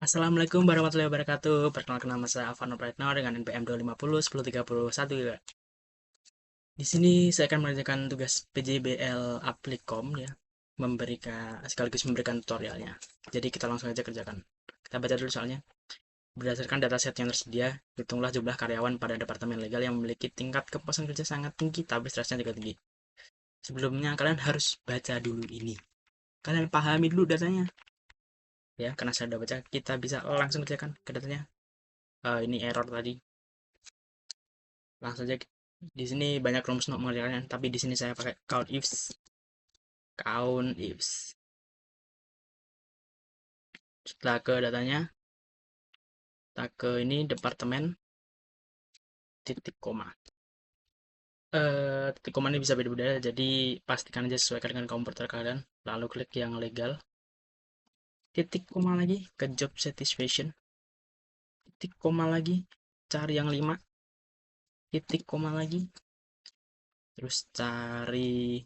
Assalamualaikum warahmatullahi wabarakatuh. Perkenalkan nama saya Alvano Pratno dengan NPM 250 1031 juga. Di sini saya akan mengerjakan tugas PJBL Applikom ya, sekaligus memberikan tutorialnya. Jadi kita langsung aja kerjakan. Kita baca dulu soalnya. Berdasarkan dataset yang tersedia, hitunglah jumlah karyawan pada departemen legal yang memiliki tingkat kepuasan kerja sangat tinggi tapi stresnya juga tinggi. Sebelumnya kalian harus baca dulu ini. Kalian pahami dulu datanya. Ya, karena saya sudah baca, kita bisa langsung kerjakan ke datanya. Ini error tadi. Langsung saja, di sini banyak rumus untuk mengerjakannya, tapi di sini saya pakai count ifs. Setelah ke datanya, kita ke ini departemen titik koma. Titik koma ini bisa beda-beda, jadi pastikan aja sesuaikan dengan komputer kalian. Lalu klik yang legal, titik koma lagi ke job satisfaction, titik koma lagi cari yang 5, titik koma lagi, terus cari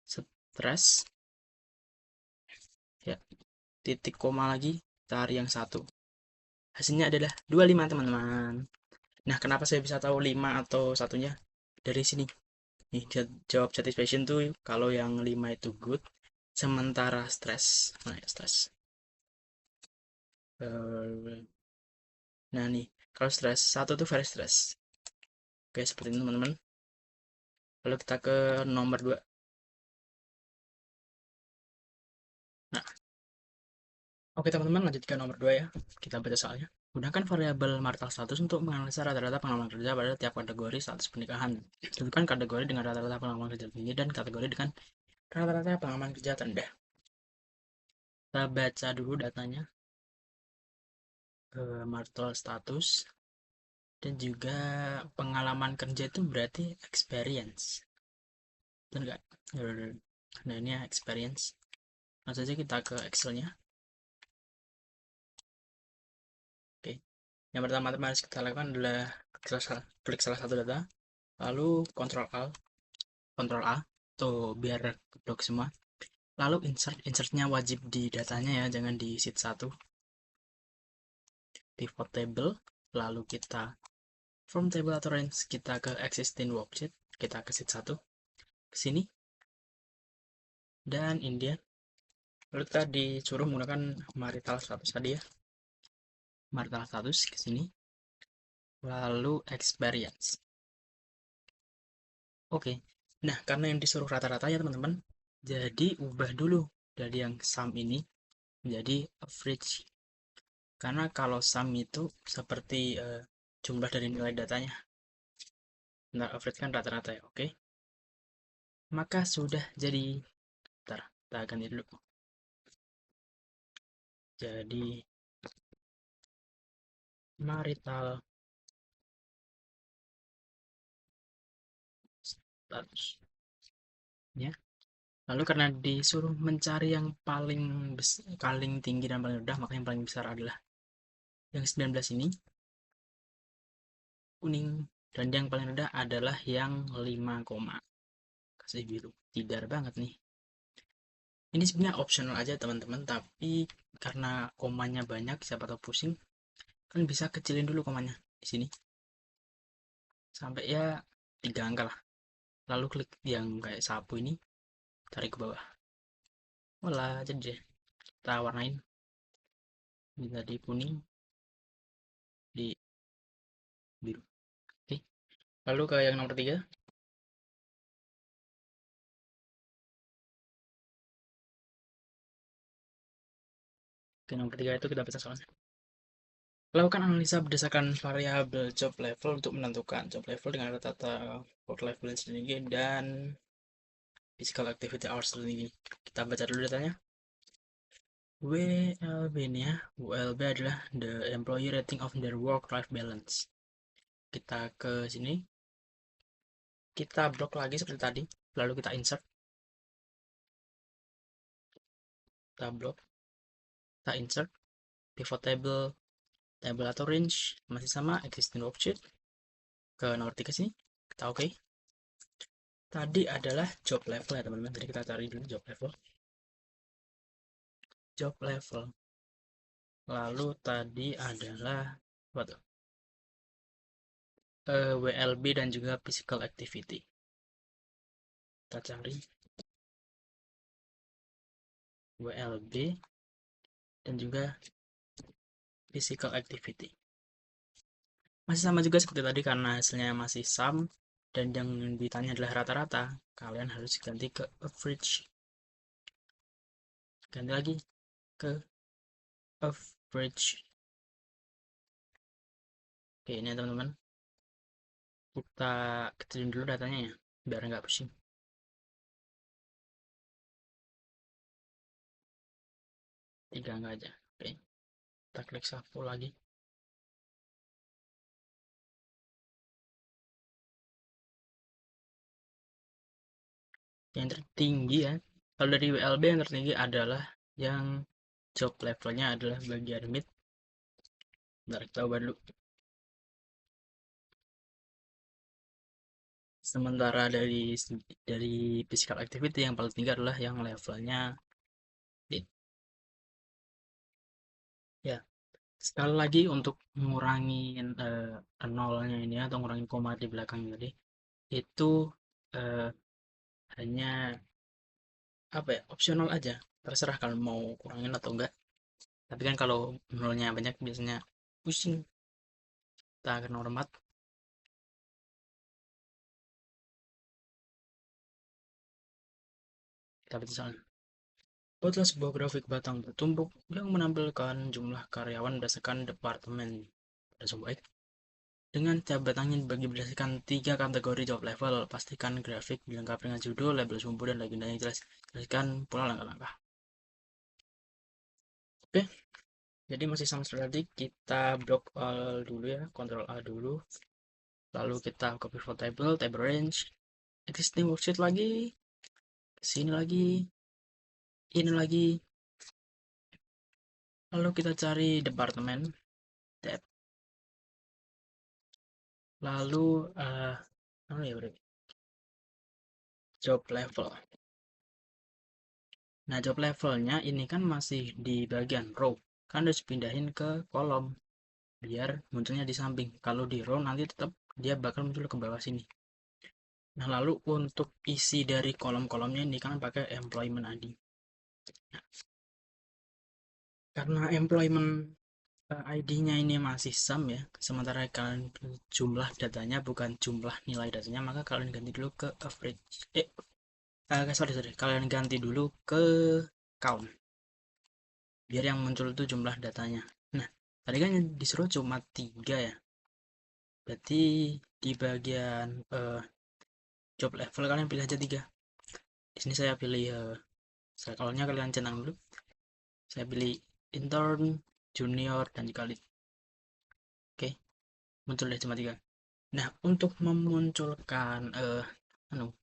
stres ya, titik koma lagi cari yang 1. Hasilnya adalah 25 teman-teman. Nah, kenapa saya bisa tahu 5 atau satunya? Dari sini. Nih, jawab satisfaction tuh kalau yang 5 itu good, sementara stress. Nah, ya, stress. Nah, nih, kalau stress, 1 tuh very stress. Oke, seperti itu teman-teman. Lalu kita ke nomor 2. Nah, oke teman-teman, lanjut ke nomor 2 ya. Kita baca soalnya. Gunakan variabel marital status untuk menganalisa rata-rata pengalaman kerja pada tiap kategori status pernikahan. Tentukan kategori dengan rata-rata pengalaman kerja tinggi dan kategori dengan rata-rata pengalaman kerja rendah. Kita baca dulu datanya. Marital status dan juga pengalaman kerja itu berarti experience, betul nggak? Nah, ini ya experience. Langsung saja kita ke Excelnya. Oke, yang pertama harus kita lakukan adalah klik salah satu data, lalu Ctrl A tuh biar blok semua, lalu insertnya wajib di datanya ya, jangan di sheet 1. Pivot table, lalu kita from table atau range, kita ke existing worksheet, kita ke sheet 1 ke sini, dan India. Lalu kita disuruh menggunakan marital status tadi ya, marital status ke sini, lalu experience. Oke, nah karena yang disuruh rata-rata ya teman-teman, jadi ubah dulu dari yang sum ini menjadi average. Karena kalau sum itu seperti jumlah dari nilai datanya, nah average kan rata-rata ya. Oke, maka sudah jadi. Bentar, kita ganti dulu. Jadi marital status ya. Lalu karena disuruh mencari yang paling tinggi dan paling rendah, maka yang paling besar adalah yang 19 ini, kuning, dan yang paling rendah adalah yang 5, kasih biru. Tidar banget nih. Ini sebenarnya optional aja teman-teman, tapi karena komanya banyak, siapa tahu pusing, kan bisa kecilin dulu komanya di sini sampai ya 3 angka lah. Lalu klik yang kayak sapu ini, tarik ke bawah. Walah, jadi deh. Kita warnain. Ini tadi kuning, di biru. Oke. Lalu ke yang nomor 3. Ke nomor 3 itu kita baca soalnya. Lakukan analisa berdasarkan variabel job level untuk menentukan job level dengan rata-rata work life balance tinggi dan physical activity hours tinggi. Kita baca dulu datanya. WLB ini ya, WLB adalah the employee rating of their work life balance. Kita ke sini, kita blok lagi seperti tadi, lalu kita insert, kita blok, kita insert, pivot table, table atau range masih sama, existing worksheet. Ke nomor 3 sini, kita oke. Tadi adalah job level ya teman-teman, jadi kita cari dulu job level. Lalu tadi adalah apa tuh? WLB dan juga physical activity. Kita cari WLB dan juga physical activity. Masih sama juga seperti tadi karena hasilnya masih sum dan yang ditanya adalah rata-rata. Kalian harus ganti ke average. Ganti lagi ke average. Oke, ini teman-teman. Kita kecilin dulu datanya ya, biar nggak pusing. Tiga nggak aja. Oke, kita klik shuffle lagi. Yang tertinggi ya, kalau dari WLB yang tertinggi adalah yang job levelnya adalah bagian mid. Bentar, kita ubah dulu. Sementara dari physical activity yang paling tinggi adalah yang levelnya mid. Ya, sekali lagi untuk ngurangin nolnya ini atau ngurangin koma di belakangnya tadi, itu eh, hanya apa ya, opsional aja. Terserah kalau mau kurangin atau enggak. Tapi kan kalau nolnya banyak biasanya pusing. Kita akan hormat. Kita soalnya. Buatlah sebuah grafik batang bertumpuk yang menampilkan jumlah karyawan berdasarkan departemen. Pada sebuah dengan tab batangnya dibagi berdasarkan 3 kategori job level. Pastikan grafik dilengkapi dengan judul, label sumbu, dan legenda yang jelas. Jelaskan pula langkah-langkah. Oke, jadi masih sama seperti tadi. Kita block all dulu ya, Ctrl A dulu. Lalu kita ke pivot table, table range, existing worksheet lagi, sini lagi, ini lagi. Lalu kita cari departemen, tab. Lalu ya job level. Nah, job levelnya ini kan masih di bagian row, kan harus pindahin ke kolom biar munculnya di samping. Kalau di row nanti tetap dia bakal muncul ke bawah sini. Nah, lalu untuk isi dari kolom-kolomnya ini kan pakai employment ID. Nah, karena employment ID-nya ini masih sum ya, sementara kalian jumlah datanya bukan jumlah nilai datanya, maka kalian ganti dulu ke average. Sorry, kalian ganti dulu ke count, biar yang muncul itu jumlah datanya. Nah, tadi kan disuruh cuma 3 ya, berarti di bagian job level kalian pilih aja 3. Di sini saya pilih kalau kalian centang dulu, saya pilih intern, junior, dan juga lead. Oke, muncul deh cuma 3. Nah, untuk memunculkan anu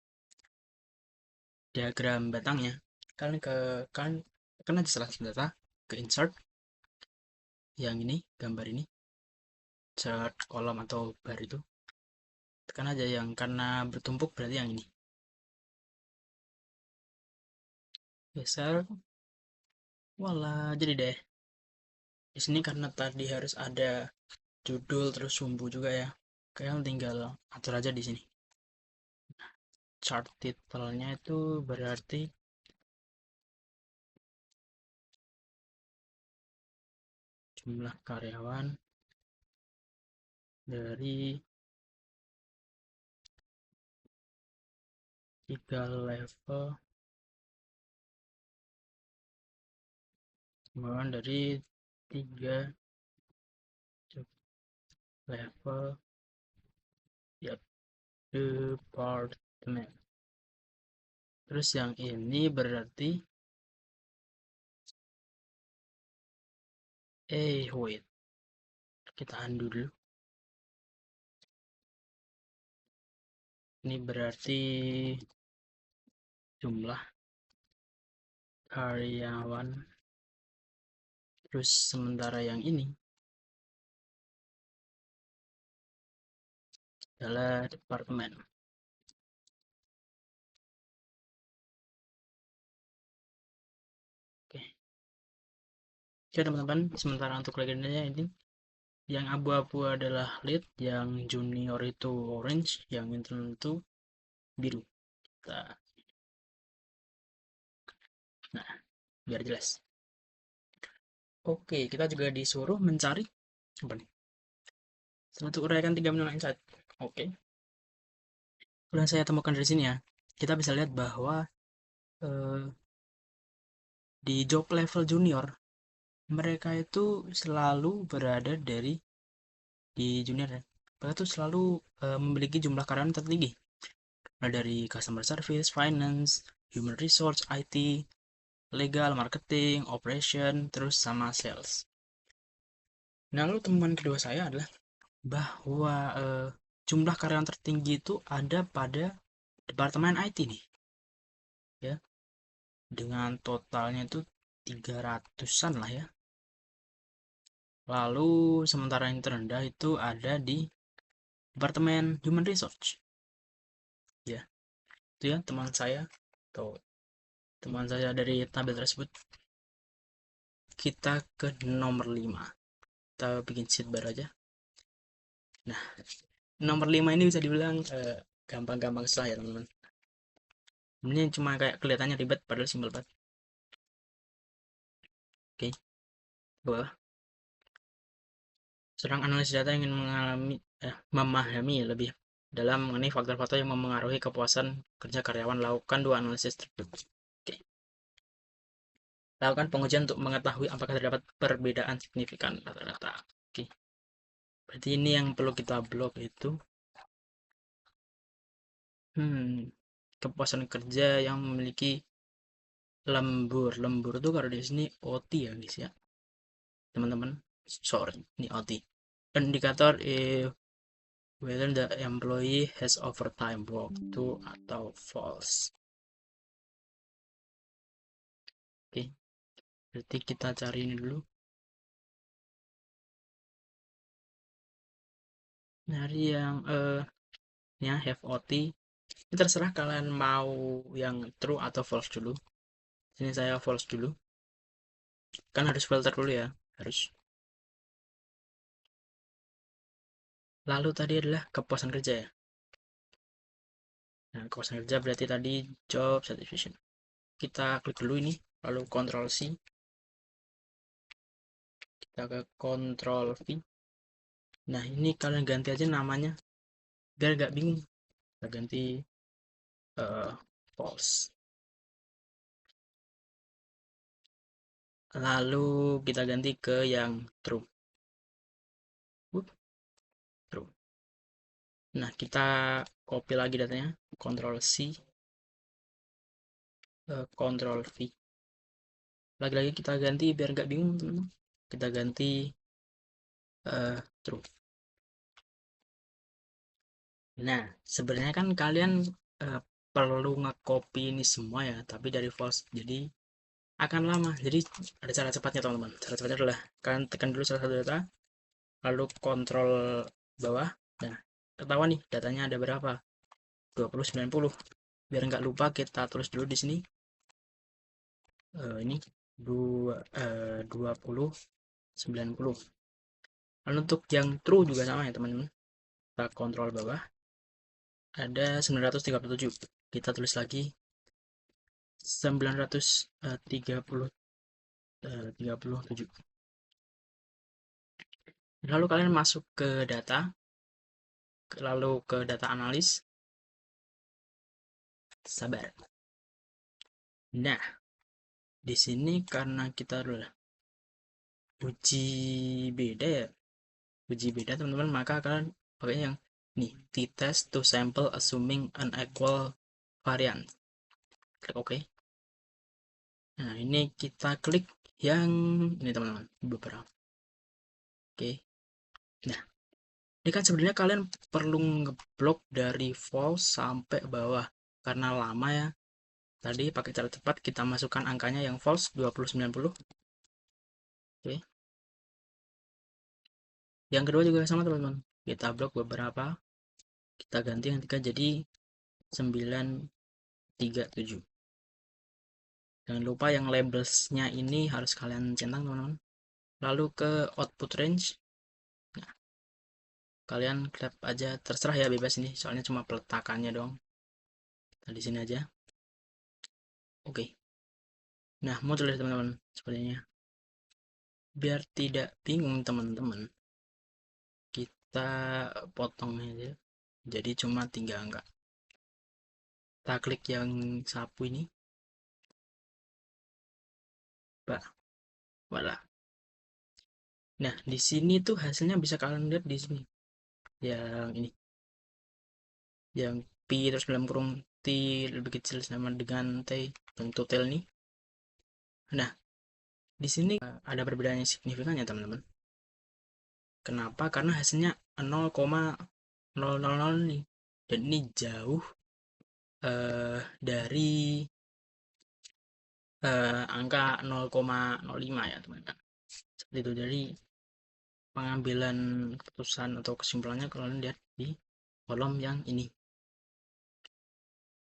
diagram batangnya, kalian tekan aja seleksi data, ke insert yang ini, gambar ini, insert kolom atau bar itu, tekan aja yang karena bertumpuk berarti yang ini, geser, wala jadi deh. Di sini karena tadi harus ada judul terus sumbu juga ya, kalian tinggal atur aja di sini. Chart title-nya itu berarti jumlah karyawan dari 3 level, kemudian dari 3 level ya departemen. Terus yang ini berarti wait, kita undo dulu. Ini berarti jumlah karyawan, terus sementara yang ini adalah departemen. Oke, Oke teman-teman, sementara untuk legendanya ini yang abu-abu adalah lead, yang junior itu orange, yang internal itu biru. Nah, biar jelas. Oke, kita juga disuruh mencari apa nih? Satu uraikan 3 minimal insight. Oke. Kalau yang saya temukan dari sini ya, kita bisa lihat bahwa eh, di job level junior mereka itu selalu berada di junior ya. Mereka tuh selalu memiliki jumlah karyawan tertinggi. Mulai dari customer service, finance, human resource, IT, legal, marketing, operation, terus sama sales. Nah, lalu temuan kedua saya adalah bahwa jumlah karyawan tertinggi itu ada pada departemen IT nih, ya, dengan totalnya itu 300-an lah ya. Lalu sementara yang terendah itu ada di departemen human resource, ya. Itu ya teman saya atau teman saya dari tabel tersebut. Kita ke nomor 5. Kita bikin sheet baru aja. Nah, nomor 5 ini bisa dibilang gampang-gampang susah ya teman-teman. Ini cuma kayak kelihatannya ribet padahal simpel banget. Oke, bawah. Seorang analis data ingin memahami lebih dalam mengenai faktor-faktor yang memengaruhi kepuasan kerja karyawan. Lakukan 2 analisis tersebut. Oke. Lakukan pengujian untuk mengetahui apakah terdapat perbedaan signifikan rata-rata. Oke. Berarti ini yang perlu kita blok itu kepuasan kerja yang memiliki lembur. Lembur itu kalau di sini OT ya guys ya. Teman-teman, sorry, ini OT. Indikator whether the employee has overtime work to atau false. Oke, berarti kita cari ini dulu. Dari yang ya have OT. Ini terserah kalian mau yang true atau false dulu. Sini saya false dulu. Kan harus filter dulu ya, harus. Lalu tadi adalah kepuasan kerja ya. Nah, kepuasan kerja berarti tadi job satisfaction. Kita klik dulu ini, lalu Ctrl C. Kita ke Ctrl V. Nah, ini kalian ganti aja namanya biar gak bingung. Kita ganti false. Lalu kita ganti ke yang true. True. Nah, kita copy lagi datanya, Ctrl C, Ctrl V. Lagi-lagi kita ganti biar nggak bingung teman-teman. Kita ganti true. Nah, sebenarnya kan kalian perlu nge-copy ini semua ya, tapi dari false. Jadi akan lama. Jadi ada cara cepatnya teman-teman. Cara cepatnya adalah kalian tekan dulu salah satu data, lalu kontrol bawah. Nah, ketahuan nih datanya ada berapa? 20, 90. Biar nggak lupa kita tulis dulu di sini. Ini 20, 90. Lalu untuk yang true juga sama ya teman-teman. Kita kontrol bawah. Ada 937. Kita tulis lagi 937. Lalu kalian masuk ke data, lalu ke data analis. Sabar. Nah, di sini karena kita adalah uji beda ya, uji beda teman-teman, maka kalian pakai yang nih, t-test to sample assuming unequal variant. Klik OK. Nah, ini kita klik yang ini teman-teman, beberapa. Oke. Nah, ini kan sebenarnya kalian perlu ngeblok dari false sampai bawah karena lama ya. Tadi pakai cara cepat kita masukkan angkanya yang false 2090. Oke. Yang kedua juga sama teman-teman. Kita blok beberapa. Kita ganti yang 3 jadi 937. Jangan lupa yang labelsnya ini harus kalian centang teman-teman. lalu ke output range. Nah, kalian grab aja, terserah ya, bebas ini, soalnya cuma peletakannya dong. Nah, di sini aja. Oke. Nah, muncul ya teman-teman sepertinya. Biar tidak bingung teman-teman, kita potong aja. Jadi cuma 3 angka. Kita klik yang sapu ini. Bah, voilà. Nah, di sini tuh hasilnya bisa kalian lihat di sini. Yang ini. Yang pi terus dalam kurung t lebih kecil sama dengan t yang total nih. Nah, di sini ada perbedaan yang signifikan ya teman-teman. Kenapa? Karena hasilnya 0,000 nih. Dan ini jauh dari angka 0,05 ya teman-teman. Seperti itu. Jadi pengambilan keputusan atau kesimpulannya kalian lihat di kolom yang ini.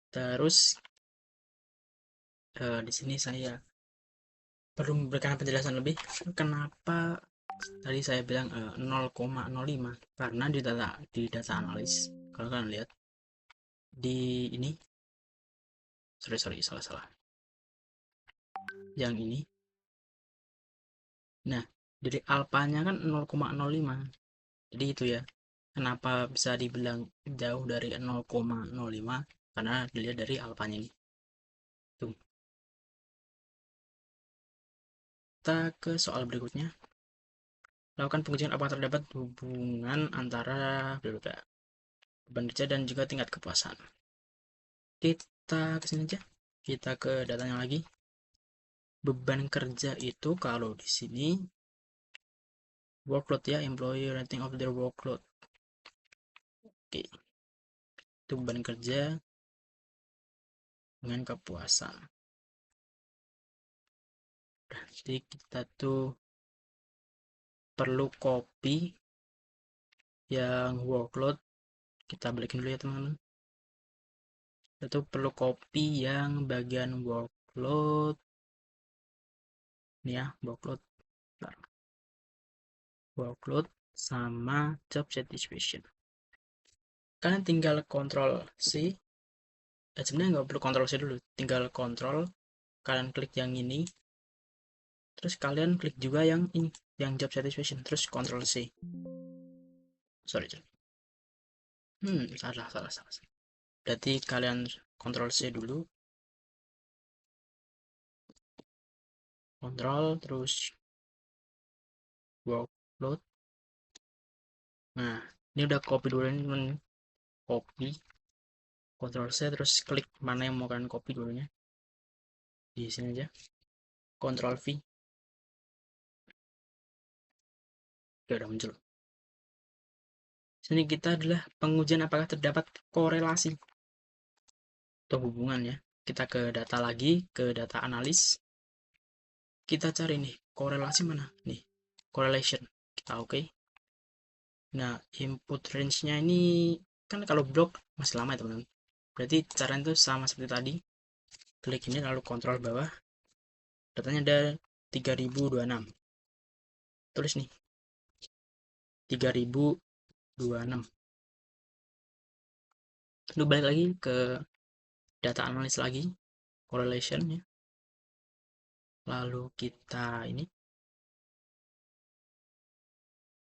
Terus di sini saya perlu memberikan penjelasan lebih kenapa tadi saya bilang 0,05, karena di data analis kalau kalian lihat di ini, sorry salah yang ini. Nah, dari alpanya kan 0,05, jadi itu ya kenapa bisa dibilang jauh dari 0,05, karena dilihat dari alpanya ini tuh. Kita ke soal berikutnya. Lakukan pengujian apakah terdapat hubungan antara beban kerja dan juga tingkat kepuasan. Kita kesini aja. Kita ke datanya lagi. Beban kerja itu kalau di sini workload ya, employee rating of their workload. Oke. Itu beban kerja dengan kepuasan. Jadi kita tuh perlu copy yang workload, kita balikin dulu ya teman-teman. Kita tuh perlu copy yang bagian workload ini ya, workload sama job satisfaction. Kalian tinggal kontrol C. Sebenarnya nggak perlu kontrol C dulu, tinggal kontrol, kalian klik yang ini, terus kalian klik juga yang ini, yang job satisfaction, terus kontrol C. Sorry. Salah. Berarti kalian kontrol C dulu, kontrol terus workload. Nah, ini udah copy dulu teman, copy, kontrol C terus klik mana yang mau kalian copy dulunya, di sini aja, kontrol V. Oke, udah muncul. Sini kita adalah pengujian apakah terdapat korelasi atau hubungan ya. Kita ke data lagi, ke data analis. Kita cari nih, korelasi mana? Nih, correlation. Kita oke. Nah, input range-nya ini kan kalau blok masih lama ya teman-teman. Berarti caranya itu sama seperti tadi. Klik ini lalu kontrol bawah. Datanya ada 3026. Tulis nih. 3026. Lalu balik lagi ke data analis lagi, correlation ya. Lalu kita ini.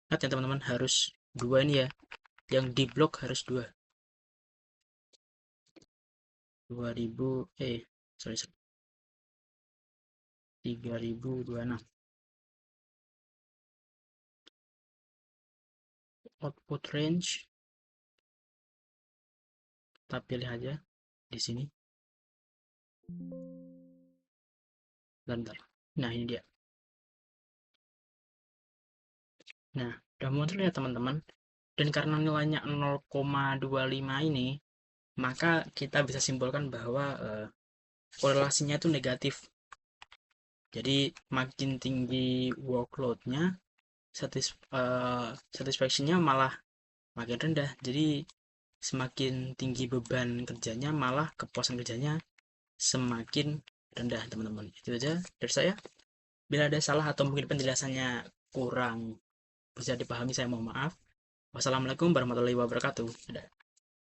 Lihat ya teman-teman, harus 2 ini ya. Yang di blok harus 2. 3026. Output range kita pilih aja di sini. Bentar. Nah, ini dia. Nah, udah muncul ya teman-teman. Dan karena nilainya 0,25 ini, maka kita bisa simpulkan bahwa korelasinya itu negatif. Jadi makin tinggi workload-nya, satisfaction-nya malah makin rendah. Jadi semakin tinggi beban kerjanya, malah kepuasan kerjanya semakin rendah teman-teman. Itu aja dari saya. Bila ada salah atau mungkin penjelasannya kurang bisa dipahami, saya mohon maaf. Wassalamualaikum warahmatullahi wabarakatuh.